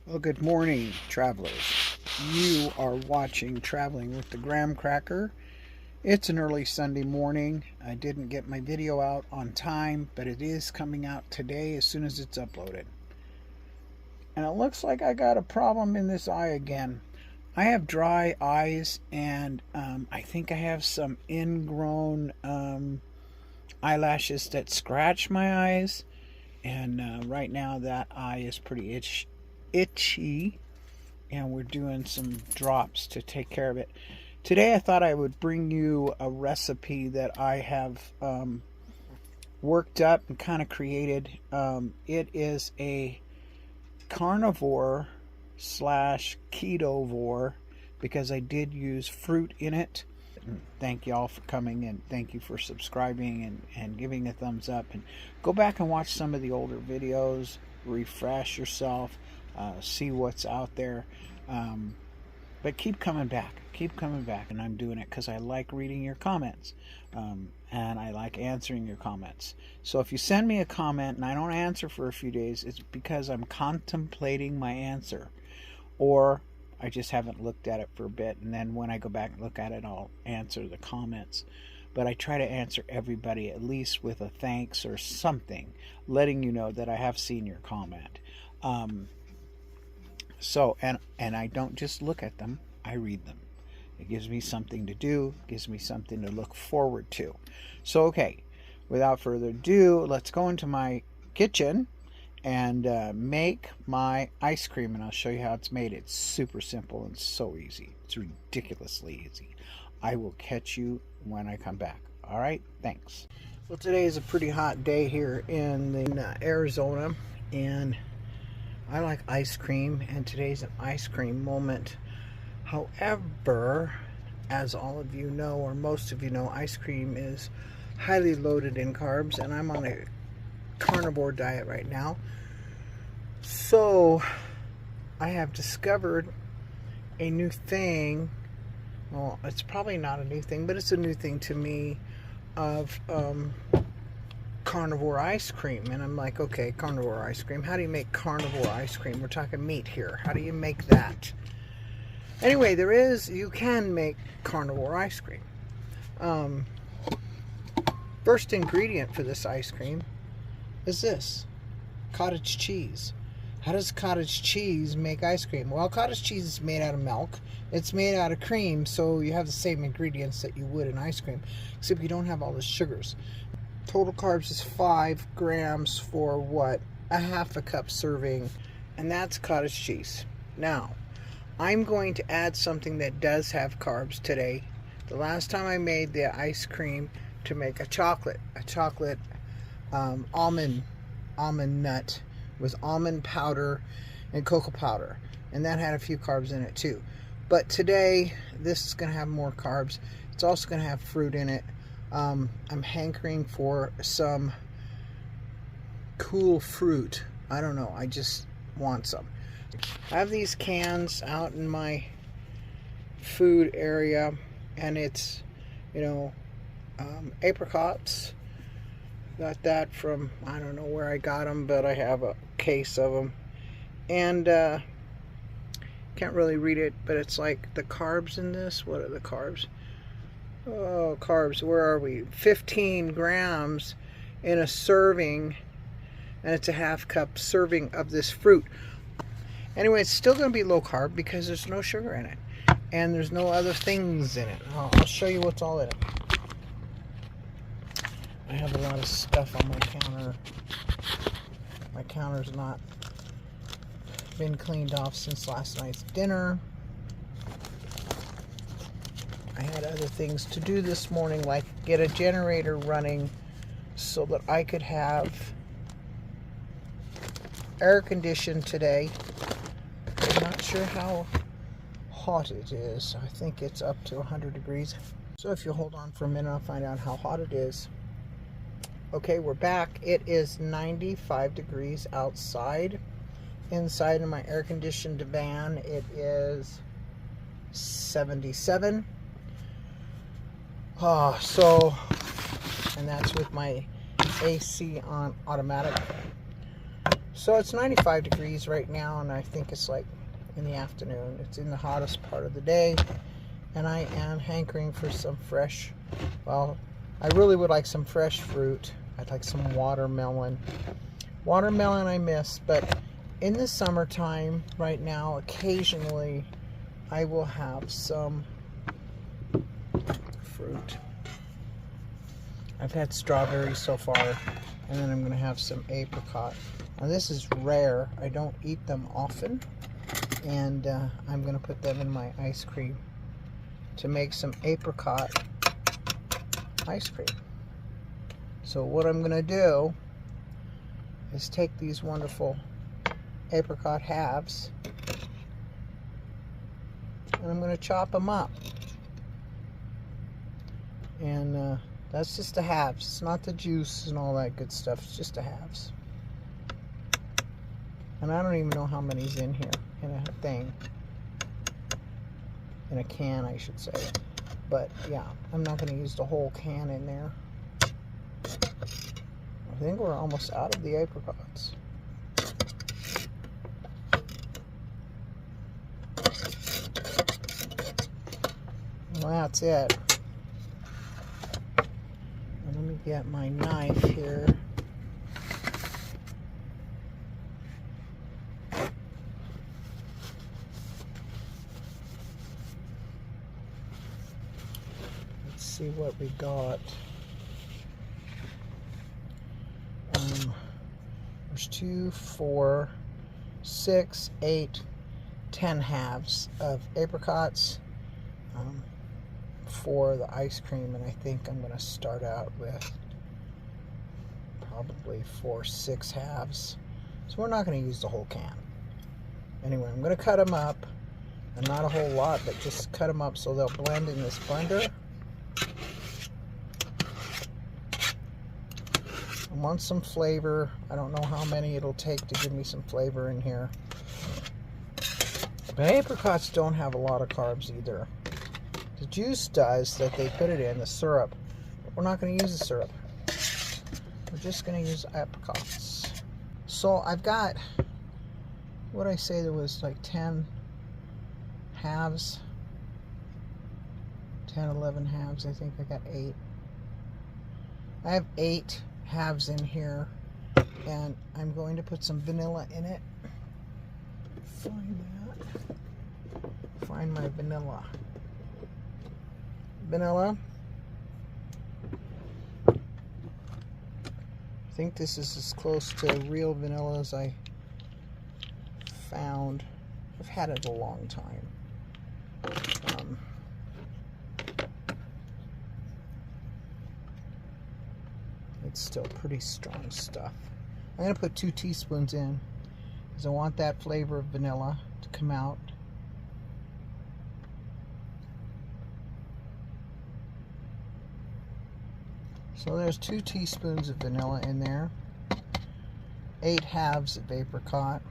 Well, good morning, travelers. You are watching Traveling with the Graham Cracker. It's an early Sunday morning. I didn't get my video out on time, but it is coming out today as soon as it's uploaded. And it looks like I got a problem in this eye again. I have dry eyes, and I think I have some ingrown eyelashes that scratch my eyes. And right now that eye is pretty itchy, and we're doing some drops to take care of it. Today I thought I would bring you a recipe that I have worked up and kind of created. It is a carnivore slash ketovore because I did use fruit in it. Thank y'all for coming, and thank you for subscribing and giving a thumbs up, and go back and watch some of the older videos, refresh yourself, see what's out there, but keep coming back, and I'm doing it because I like reading your comments, and I like answering your comments. So if you send me a comment and I don't answer for a few days, it's because I'm contemplating my answer, or I just haven't looked at it for a bit, and then when I go back and look at it, I'll answer the comments. But I try to answer everybody at least with a thanks or something, letting you know that I have seen your comment. And I don't just look at them, I read them. It gives me something to do, gives me something to look forward to. So, okay, without further ado, let's go into my kitchen and make my ice cream, and I'll show you how it's made. It's super simple and so easy. It's ridiculously easy. I will catch you when I come back. All right, thanks. Well, today is a pretty hot day here in Arizona, and I like ice cream, and today's an ice cream moment. However, as all of you know, or most of you know, ice cream is highly loaded in carbs, and I'm on a carnivore diet right now. So I have discovered a new thing. Well, it's probably not a new thing, but it's a new thing to me, of carnivore ice cream. And I'm like, okay, carnivore ice cream, how do you make carnivore ice cream? We're talking meat here. How do you make that? Anyway, you can make carnivore ice cream. First ingredient for this ice cream is this: cottage cheese. How does cottage cheese make ice cream? Well, cottage cheese is made out of milk. It's made out of cream, so you have the same ingredients that you would in ice cream, except you don't have all the sugars. Total carbs is 5 grams for what? A half a cup serving, and that's cottage cheese. Now, I'm going to add something that does have carbs today. The last time I made the ice cream to make a chocolate almond nut with almond powder and cocoa powder, and that had a few carbs in it too. But today this is going to have more carbs. It's also going to have fruit in it. I'm hankering for some cool fruit. I don't know, I just want some. I have these cans out in my food area, and it's, apricots. Got that from, I don't know where I got them, but I have a case of them. And can't really read it, but it's like the carbs in this. What are the carbs? Oh, carbs, where are we? 15 grams in a serving, and it's a half cup serving of this fruit. Anyway, it's still going to be low carb because there's no sugar in it, and there's no other things in it. I'll show you what's all in it. I have a lot of stuff on my counter. My counter's not been cleaned off since last night's dinner. I had other things to do this morning, like get a generator running so that I could have air conditioned today. I'm not sure how hot it is. I think it's up to 100 degrees. So if you hold on for a minute, I'll find out how hot it is. Okay, we're back. It is 95 degrees outside. Inside in my air-conditioned van, it is 77. And that's with my AC on automatic. So it's 95 degrees right now, and I think it's like in the afternoon. It's in the hottest part of the day, and I am hankering for some fresh, well, I really would like some fresh fruit. I'd like some watermelon. Watermelon I miss, but in the summertime right now, occasionally I will have some fruit. I've had strawberries so far, and then I'm going to have some apricot. Now this is rare. I don't eat them often, and I'm going to put them in my ice cream to make some apricot ice cream. So what I'm going to do is take these wonderful apricot halves, and I'm going to chop them up. And that's just the halves. It's not the juice and all that good stuff. It's just the halves. And I don't even know how many's in here in a thing. In a can, I should say. But yeah, I'm not going to use the whole can in there. I think we're almost out of the apricots. Well, that's it. And let me get my knife here. Let's see what we got. There's 2, 4, 6, 8, 10 halves of apricots for the ice cream, and I think I'm going to start out with probably 4, 6 halves. So we're not going to use the whole can. Anyway, I'm going to cut them up, and not a whole lot, but just cut them up so they'll blend in this blender. I want some flavor. I don't know how many it'll take to give me some flavor in here. But apricots don't have a lot of carbs either. The juice does that they put it in, the syrup. But we're not going to use the syrup. We're just going to use apricots. So I've got, what did I say, there was like 10 halves. 10, 11 halves. I think I got 8. I have 8 halves in here, and I'm going to put some vanilla in it. Find my vanilla. Vanilla. I think this is as close to real vanilla as I found. I've had it a long time. It's still pretty strong stuff. I'm going to put 2 teaspoons in because I want that flavor of vanilla to come out. So there's 2 teaspoons of vanilla in there, 8 halves of apricot,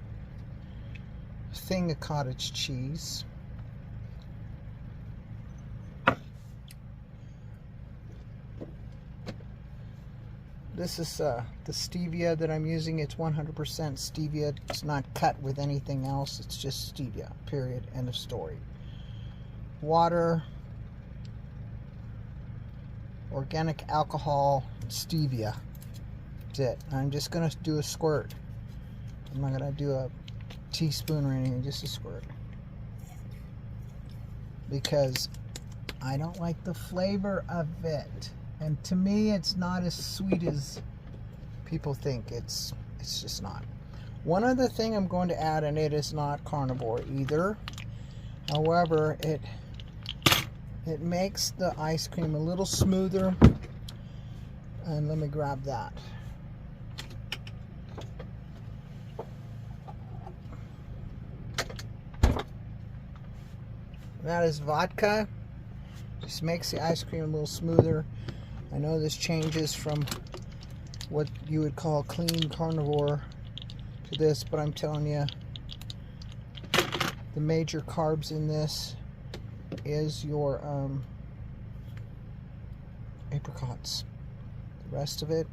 a thing of cottage cheese, this is the stevia that I'm using. It's 100% stevia. It's not cut with anything else. It's just stevia, period, end of story. Water, organic alcohol, stevia. That's it. I'm just going to do a squirt. I'm not going to do a teaspoon or anything, just a squirt. Because I don't like the flavor of it. And to me, it's not as sweet as people think. It's just not. One other thing I'm going to add, and it is not carnivore either. However, it makes the ice cream a little smoother. And let me grab that. That is vodka. Just makes the ice cream a little smoother. I know this changes from what you would call clean carnivore to this, but I'm telling you, the major carbs in this is your apricots. The rest of it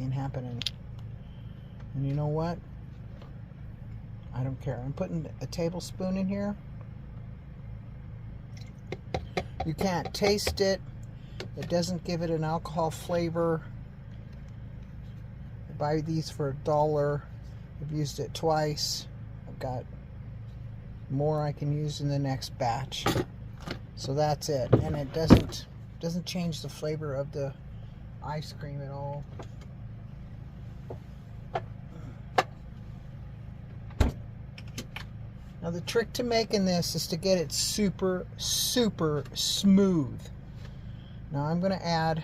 ain't happening. And you know what? I don't care. I'm putting a tablespoon in here. You can't taste it. It doesn't give it an alcohol flavor. I buy these for $1. I've used it twice. I've got more I can use in the next batch. So that's it. And it doesn't change the flavor of the ice cream at all. Now the trick to making this is to get it super, super smooth. Now I'm going to add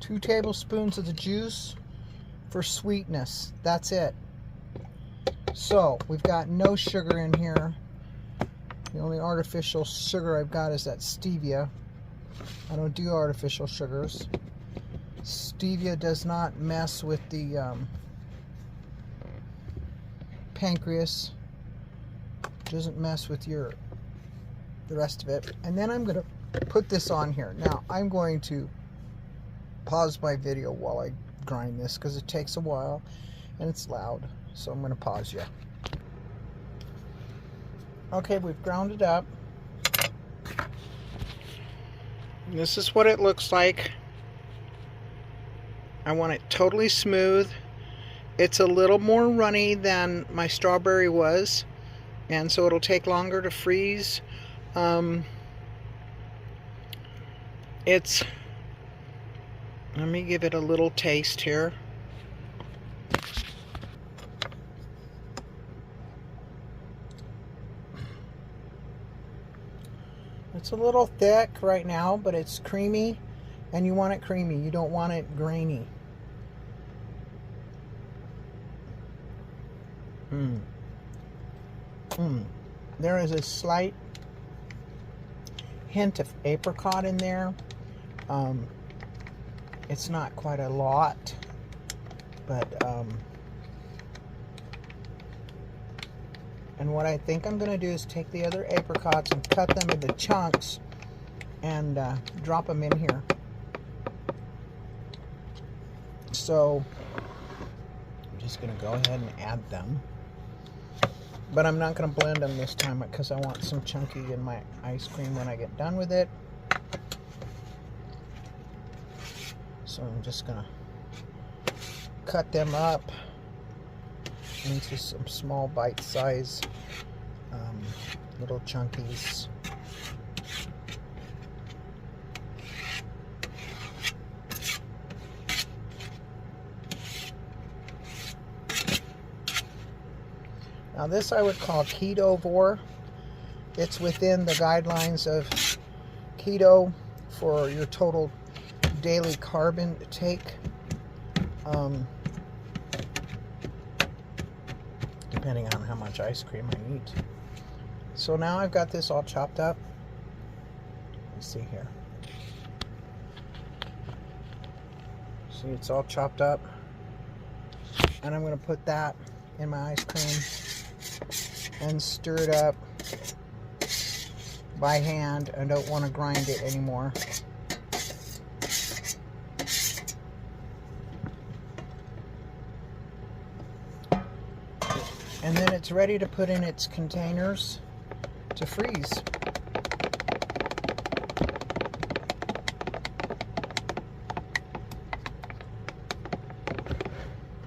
2 tablespoons of the juice for sweetness. That's it. So we've got no sugar in here. The only artificial sugar I've got is that stevia. I don't do artificial sugars. Stevia does not mess with the pancreas. Doesn't mess with the rest of it. And then I'm going to put this on here. Now I'm going to pause my video while I grind this because it takes a while and it's loud. So I'm going to pause you. Okay, we've ground it up. This is what it looks like. I want it totally smooth. It's a little more runny than my strawberry was, and so it'll take longer to freeze. Let me give it a little taste here. It's a little thick right now, but it's creamy, and you want it creamy. You don't want it grainy. There is a slight hint of apricot in there. It's not quite a lot, but and what I think I'm going to do is take the other apricots and cut them into chunks and drop them in here. So I'm just going to go ahead and add them. But I'm not going to blend them this time because I want some chunky in my ice cream when I get done with it. So I'm just going to cut them up into some small bite-size little chunkies. Now this I would call ketovore. It's within the guidelines of keto for your total daily carb intake. Depending on how much ice cream I eat. So now I've got this all chopped up. Let's see here. See, it's all chopped up. And I'm going to put that in my ice cream and stir it up by hand. I don't want to grind it anymore. And then it's ready to put in its containers to freeze.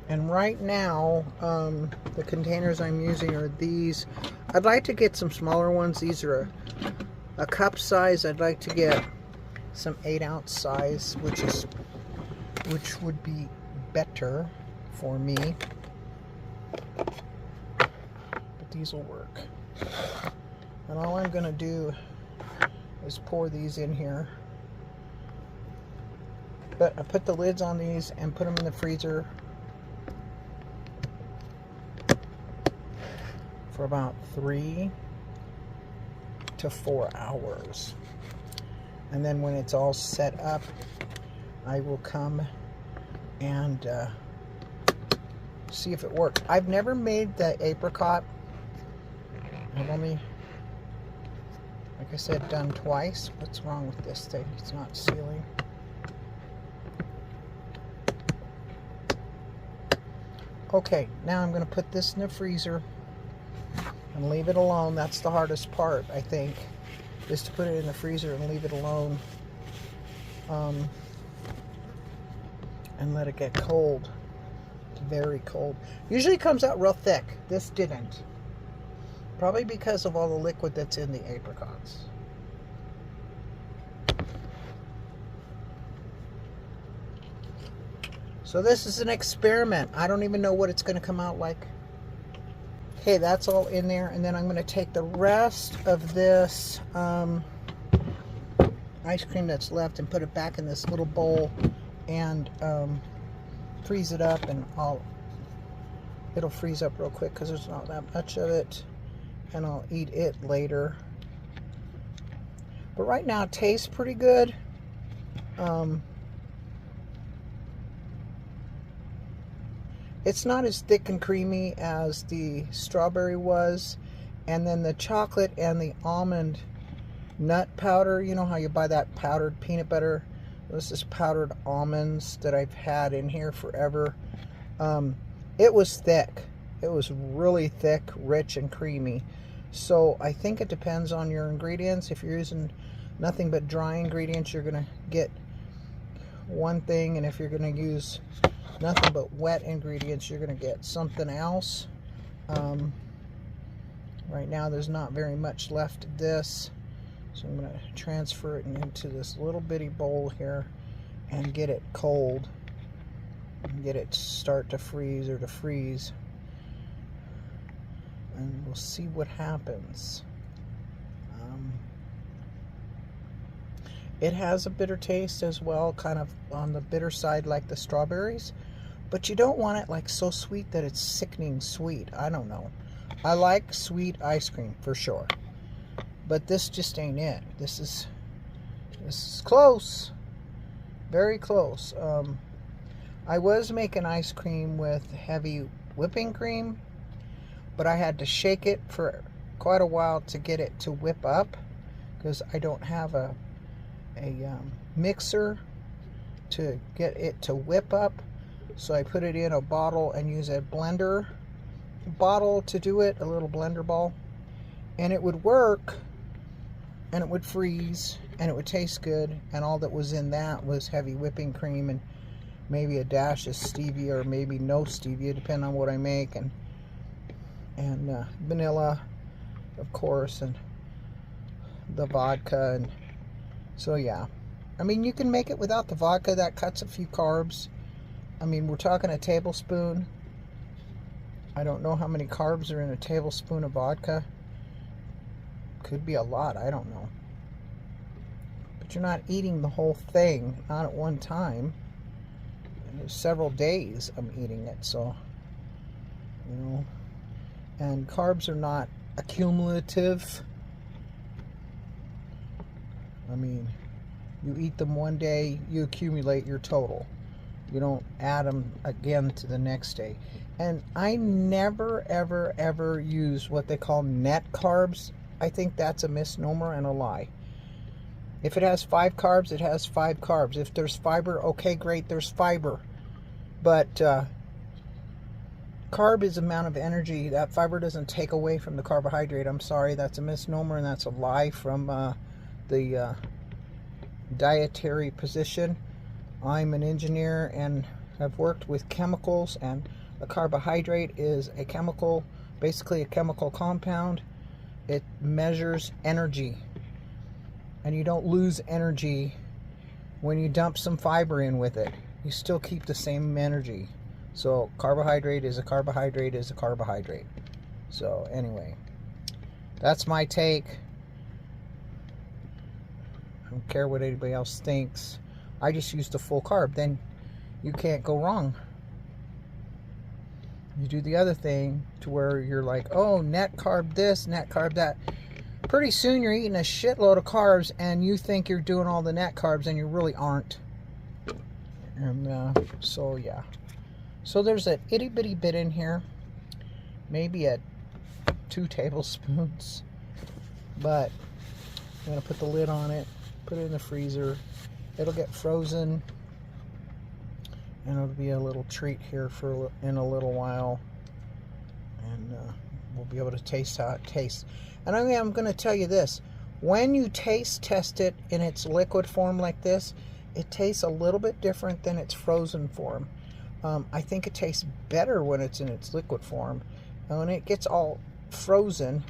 And right now, the containers I'm using are these. I'd like to get some smaller ones. These are a cup size. I'd like to get some 8-ounce size, which would be better for me. But these will work. And all I'm going to do is pour these in here. But I put the lids on these and put them in the freezer for about 3 to 4 hours. And then when it's all set up, I will come and see if it works. I've never made the apricot. I've only, like I said, done twice. What's wrong with this thing? It's not sealing. Okay, now I'm going to put this in the freezer and leave it alone. That's the hardest part, I think, is to put it in the freezer and leave it alone, and let it get cold. Very cold. Usually it comes out real thick. This didn't. Probably because of all the liquid that's in the apricots. So this is an experiment. I don't even know what it's going to come out like. Okay, that's all in there. And then I'm going to take the rest of this ice cream that's left and put it back in this little bowl and freeze it up, and it'll freeze up real quick because there's not that much of it, and I'll eat it later. But right now it tastes pretty good. It's not as thick and creamy as the strawberry was, and then the chocolate and the almond nut powder, you know how you buy that powdered peanut butter? This is powdered almonds that I've had in here forever. It was thick. It was really thick, rich, and creamy. So I think it depends on your ingredients. If you're using nothing but dry ingredients, you're going to get one thing, and if you're going to use nothing but wet ingredients, you're going to get something else. Right now there's not very much left of this, so I'm going to transfer it into this little bitty bowl here and get it cold and get it start to freeze or to freeze, and we'll see what happens. It has a bitter taste as well, kind of on the bitter side like the strawberries, but you don't want it like so sweet that it's sickening sweet. I don't know. I like sweet ice cream for sure, but this just ain't it. This is close, very close. I was making ice cream with heavy whipping cream, but I had to shake it for quite a while to get it to whip up because I don't have a mixer to get it to whip up. So I put it in a bottle and use a blender bottle to do it, a little blender ball, and it would work, and it would freeze, and it would taste good, and all that was in that was heavy whipping cream and maybe a dash of stevia or maybe no stevia, depending on what I make, and vanilla, of course, and the vodka. And so yeah, I mean, you can make it without the vodka. That cuts a few carbs. I mean, we're talking a tablespoon. I don't know how many carbs are in a tablespoon of vodka. Could be a lot, I don't know. But you're not eating the whole thing, not at one time. And there's several days I'm eating it, so, you know. And carbs are not accumulative. I mean, you eat them one day, you accumulate your total. You don't add them again to the next day. And I never, ever, ever use what they call net carbs. I think that's a misnomer and a lie. If it has 5 carbs, it has 5 carbs. If there's fiber, okay, great, there's fiber. But carb is amount of energy. That fiber doesn't take away from the carbohydrate. I'm sorry, that's a misnomer and that's a lie from the dietary position. I'm an engineer and have worked with chemicals, and a carbohydrate is a chemical, basically a chemical compound. It measures energy, and you don't lose energy when you dump some fiber in with it. You still keep the same energy. So carbohydrate is a carbohydrate is a carbohydrate. So anyway, that's my take. I don't care what anybody else thinks. I just use the full carb. Then you can't go wrong. You do the other thing to where you're like, oh, net carb this, net carb that. Pretty soon you're eating a shitload of carbs and you think you're doing all the net carbs and you really aren't. And so yeah. So there's an itty bitty bit in here. Maybe at 2 tablespoons. But I'm going to put the lid on it. Put it in the freezer. It'll get frozen, and it'll be a little treat here for in a little while, and we'll be able to taste how it tastes. And I'm going to tell you this: when you taste test it in its liquid form like this, it tastes a little bit different than its frozen form. I think it tastes better when it's in its liquid form. And when it gets all frozen,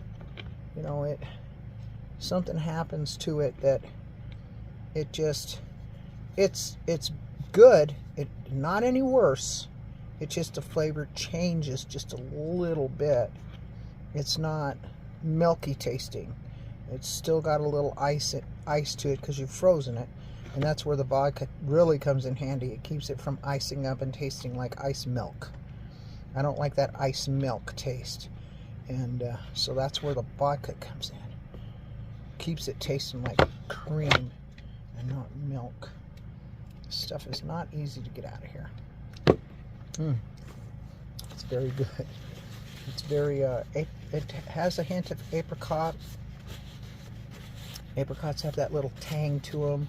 you know, something happens to it that it just, it's good. It not any worse. It's just the flavor changes just a little bit. It's not milky tasting. It's still got a little ice to it because you've frozen it, and that's where the vodka really comes in handy. It keeps it from icing up and tasting like ice milk. I don't like that ice milk taste, and so that's where the vodka comes in. Keeps it tasting like cream and not milk. This stuff is not easy to get out of here. It's very good. It's very it has a hint of apricot. Apricots have that little tang to them.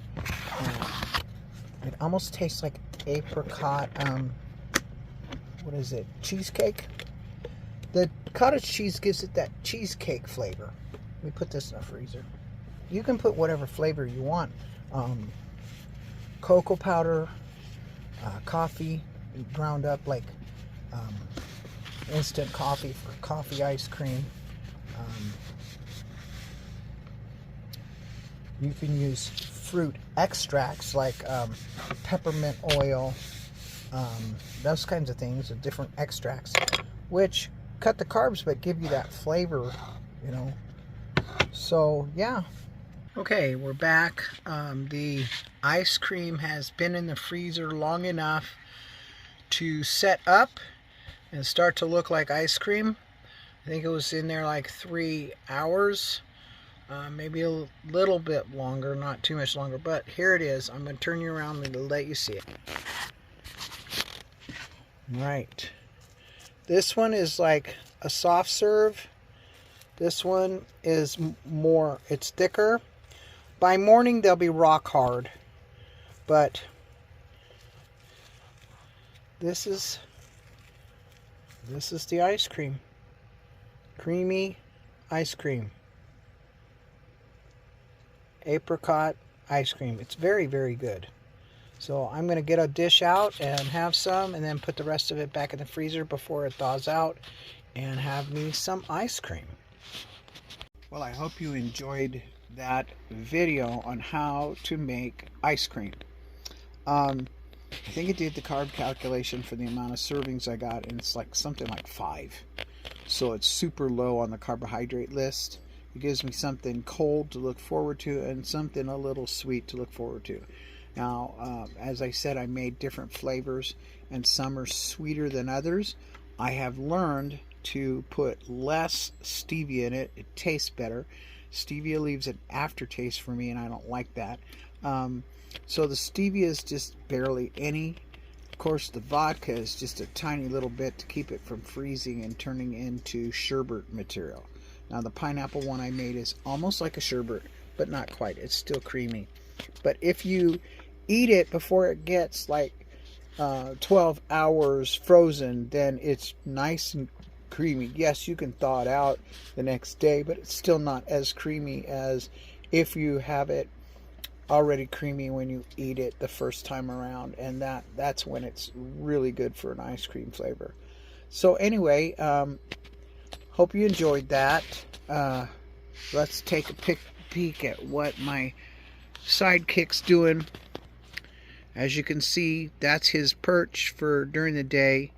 It almost tastes like apricot, what is it, cheesecake? The cottage cheese gives it that cheesecake flavor. Let me put this in the freezer. You can put whatever flavor you want. Cocoa powder, coffee, ground up like instant coffee for coffee ice cream. You can use fruit extracts like peppermint oil, those kinds of things, different extracts, which cut the carbs but give you that flavor, you know. So, yeah. Okay, we're back. The ice cream has been in the freezer long enough to set up and start to look like ice cream. I think it was in there like 3 hours. Maybe a little bit longer, not too much longer, but here it is. I'm going to turn you around and let you see it. Right. This one is like a soft serve. This one is more, it's thicker. By morning they'll be rock hard, but this is the ice cream. Creamy ice cream. Apricot ice cream. It's very, very good. So I'm going to get a dish out and have some, and then put the rest of it back in the freezer before it thaws out, and have me some ice cream. Well, I hope you enjoyed that video on how to make ice cream. I think it did the carb calculation for the amount of servings I got, and it's like something like 5. So it's super low on the carbohydrate list. It gives me something cold to look forward to and something a little sweet to look forward to. Now, as I said, I made different flavors, and some are sweeter than others. I have learned to put less stevia in it. It tastes better. Stevia leaves an aftertaste for me, and I don't like that. So the stevia is just barely any. Of course, the vodka is just a tiny little bit to keep it from freezing and turning into sherbet material. Now, the pineapple one I made is almost like a sherbet, but not quite. It's still creamy. But if you eat it before it gets like 12 hours frozen, then it's nice and creamy. Yes, you can thaw it out the next day, but it's still not as creamy as if you have it already creamy when you eat it the first time around, and that's when it's really good for an ice cream flavor. So anyway, hope you enjoyed that. Let's take a peek at what my sidekick's doing. As you can see, that's his perch for during the day.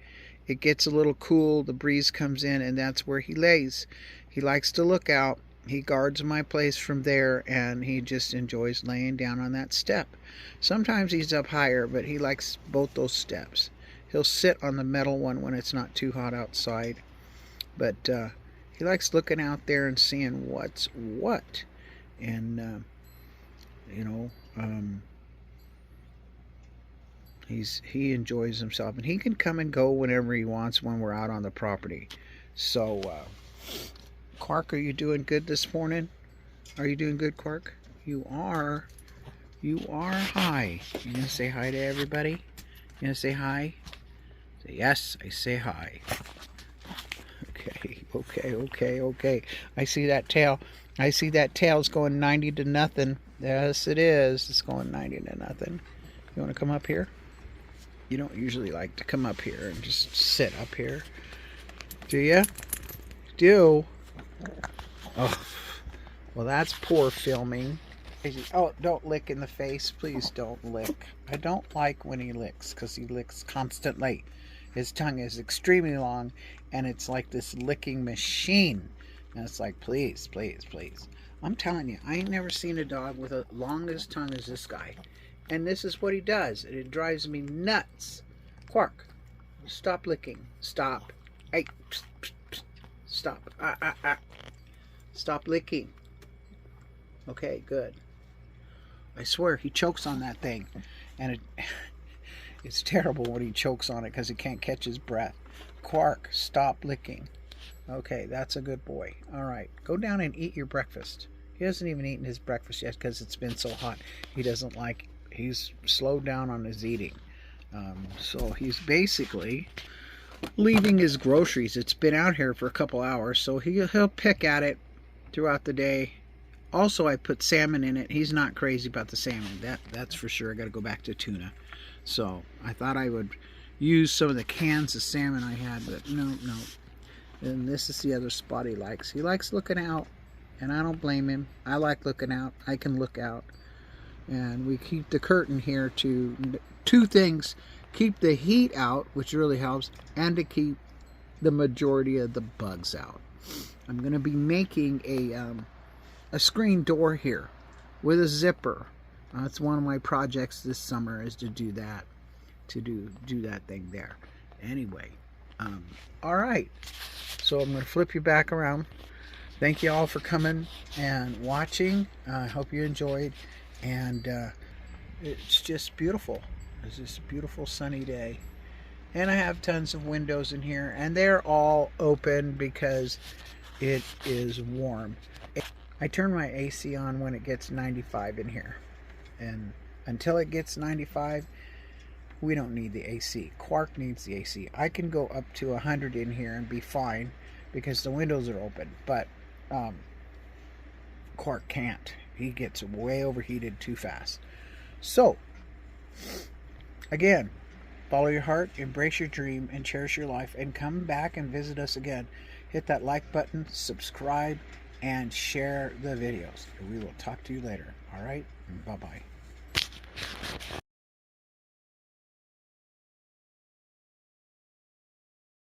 It gets a little cool, the breeze comes in, and that's where he lays. He likes to look out. He guards my place from there, and he just enjoys laying down on that step. Sometimes he's up higher, but he likes both those steps. He'll sit on the metal one when it's not too hot outside, but he likes looking out there and seeing what's what. And he enjoys himself, and he can come and go whenever he wants when we're out on the property. So Quark, are you doing good this morning? Are you doing good, Quark? You are. Hi. You gonna say hi to everybody? You gonna say hi? Say yes, I say hi. Okay. I see that tail. I see that tail's going 90 to nothing. Yes, it is. It's going 90 to nothing. You want to come up here? You don't usually like to come up here and just sit up here. Do you? Do. Oh, well, that's poor filming. Oh, don't lick in the face. Please don't lick. I don't like when he licks because he licks constantly. His tongue is extremely long and it's like this licking machine. And it's like, please. I'm telling you, I ain't never seen a dog with a long as tongue as this guy. And this is what he does. And it drives me nuts. Quark, stop licking. Stop. Hey, psst, psst, psst. Stop. Stop licking. Okay, good. I swear he chokes on that thing. And it's terrible when he chokes on it because he can't catch his breath. Quark, stop licking. Okay, that's a good boy. All right, go down and eat your breakfast. He hasn't even eaten his breakfast yet because it's been so hot. He doesn't like, he's slowed down on his eating. So he's basically leaving his groceries. It's been out here for a couple hours, so he'll pick at it throughout the day. Also, I put salmon in it. He's not crazy about the salmon. That's for sure. I got to go back to tuna. So I thought I would use some of the cans of salmon I had, but no. And this is the other spot he likes. He likes looking out, and I don't blame him. I like looking out. I can look out. And we keep the curtain here to two things. Keep the heat out, which really helps, and to keep the majority of the bugs out. I'm going to be making a screen door here with a zipper. That's one of my projects this summer, is to do that, to do that thing there. Anyway, all right. So I'm going to flip you back around. Thank you all for coming and watching. I hope you enjoyed. And it's just beautiful. It's just a beautiful sunny day. And I have tons of windows in here. And they're all open because it is warm. I turn my AC on when it gets 95 in here. And until it gets 95, we don't need the AC. Quark needs the AC. I can go up to 100 in here and be fine because the windows are open. But Quark can't. He gets way overheated too fast. So, again, follow your heart, embrace your dream, and cherish your life. And come back and visit us again. Hit that like button, subscribe, and share the videos. We will talk to you later. All right? Bye-bye.